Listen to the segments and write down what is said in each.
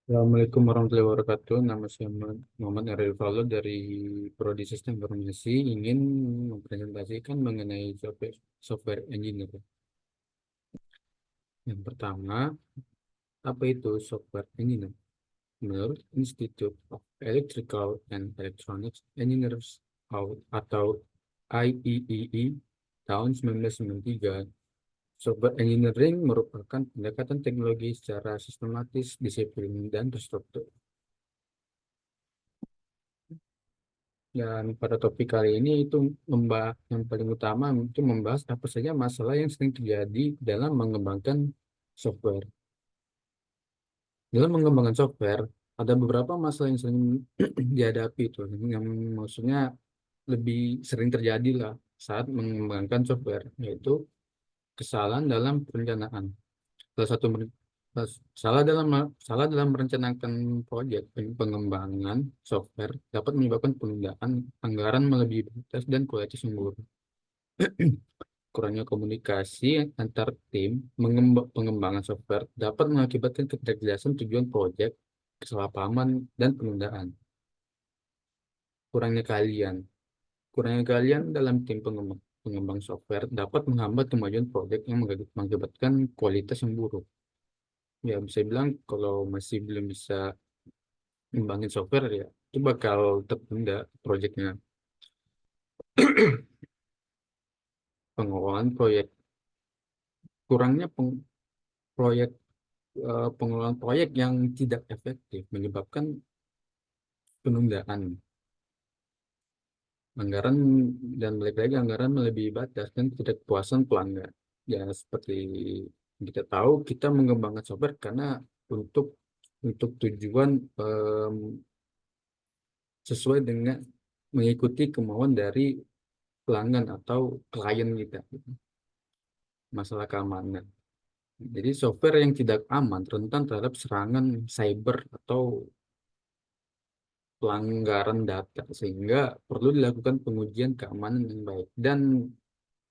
Assalamualaikum warahmatullahi wabarakatuh. Nama saya Muhammad Ariel Valdo dari Prodi Sistem Informasi. Ingin mempresentasikan mengenai software engineer. Yang pertama, apa itu software engineer? Menurut Institute of Electrical and Electronics Engineers atau IEEE tahun 1993, software engineering merupakan pendekatan teknologi secara sistematis, disiplin, dan terstruktur. Dan pada topik kali ini itu membahas yang paling utama itu membahas apa saja masalah yang sering terjadi dalam mengembangkan software. Dalam mengembangkan software, ada beberapa masalah yang sering dihadapi itu, yang maksudnya lebih sering terjadi lah saat mengembangkan software, yaitu kesalahan dalam perencanaan. Salah satu salah dalam salah dalam merencanakan proyek pengembangan software dapat menyebabkan penundaan anggaran melebihi batas dan kualitas yang buruk. Kurangnya komunikasi antar tim pengembangan software dapat mengakibatkan ketidakjelasan tujuan proyek, kesalahpahaman, dan penundaan. Kurangnya kalian. Kurangnya kalian dalam tim pengembang software dapat menghambat kemajuan proyek yang mengakibatkan kualitas yang buruk. Ya, bisa bilang kalau masih belum bisa ngembangin software ya, itu bakal tertunda proyeknya. Pengelolaan proyek. Kurangnya proyek pengelolaan proyek yang tidak efektif menyebabkan penundaan anggaran dan balik lagi anggaran melebihi batas dan ketidakpuasan pelanggan. Ya seperti kita tahu kita mengembangkan software karena untuk tujuan sesuai dengan mengikuti kemauan dari pelanggan atau klien kita. Masalah keamanan. Jadi software yang tidak aman rentan terhadap serangan cyber atau pelanggaran data sehingga perlu dilakukan pengujian keamanan yang baik dan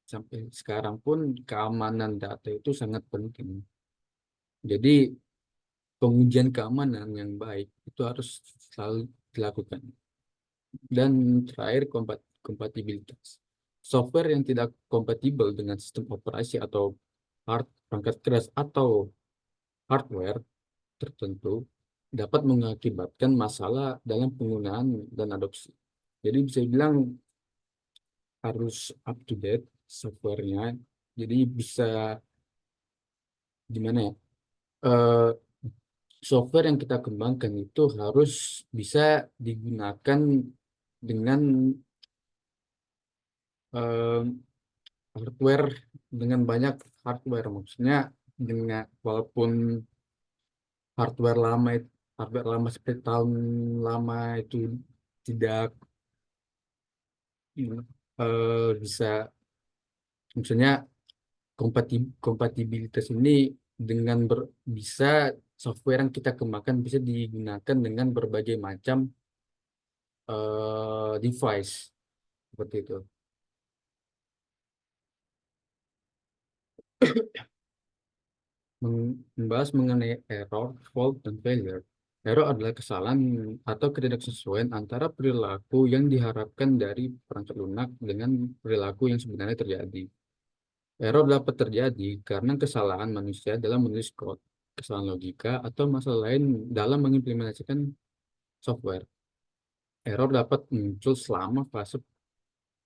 sampai sekarang pun keamanan data itu sangat penting. Jadi pengujian keamanan yang baik itu harus selalu dilakukan. Dan terakhir kompatibilitas. Software yang tidak kompatibel dengan sistem operasi atau perangkat keras atau hardware tertentu dapat mengakibatkan masalah dalam penggunaan dan adopsi. Jadi bisa bilang harus up to date softwarenya. Jadi bisa gimana ya? eh, Software yang kita kembangkan itu harus bisa digunakan dengan eh, hardware dengan banyak hardware. Maksudnya dengan walaupun hardware lama hardware lama seperti tahun lama itu tidak bisa, maksudnya kompatibilitas ini dengan bisa software yang kita kembangkan bisa digunakan dengan berbagai macam device seperti itu. Membahas mengenai error, fault, dan failure. Error adalah kesalahan atau ketidaksesuaian antara perilaku yang diharapkan dari perangkat lunak dengan perilaku yang sebenarnya terjadi. Error dapat terjadi karena kesalahan manusia dalam menulis kode, kesalahan logika, atau masalah lain dalam mengimplementasikan software. Error dapat muncul selama fase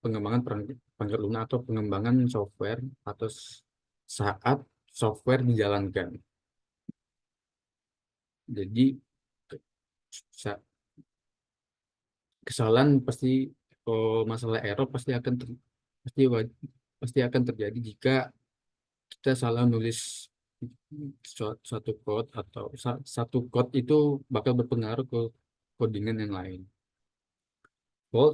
pengembangan perangkat lunak atau pengembangan software atau saat software dijalankan. Jadi sa- kesalahan pasti, masalah error pasti pasti pasti akan terjadi jika kita salah nulis suatu code atau satu code itu bakal berpengaruh ke codingan yang lain. Fault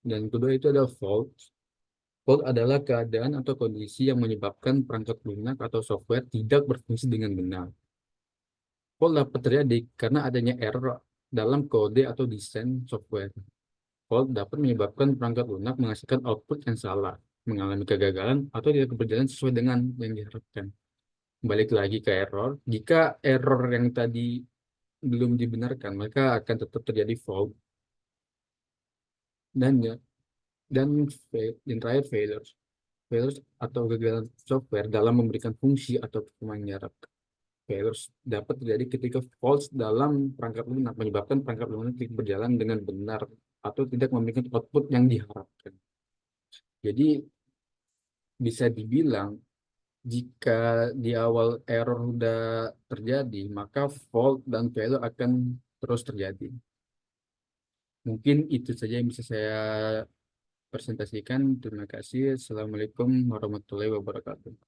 dan kedua itu ada fault. Fault adalah keadaan atau kondisi yang menyebabkan perangkat lunak atau software tidak berfungsi dengan benar. Fault dapat terjadi karena adanya error dalam kode atau desain software. Fault dapat menyebabkan perangkat lunak menghasilkan output yang salah, mengalami kegagalan, atau tidak berjalan sesuai dengan yang diharapkan. Balik lagi ke error. Jika error yang tadi belum dibenarkan, maka akan tetap terjadi fault dan ya dan terakhir failures atau kegagalan software dalam memberikan fungsi atau perkembangan jarak. Failures dapat terjadi ketika faults dalam perangkat lunak menyebabkan perangkat lunak tidak berjalan dengan benar atau tidak memberikan output yang diharapkan. Jadi bisa dibilang jika di awal error sudah terjadi, maka fault dan failure akan terus terjadi. Mungkin itu saja yang bisa saya presentasikan. Terima kasih. Assalamualaikum warahmatullahi wabarakatuh.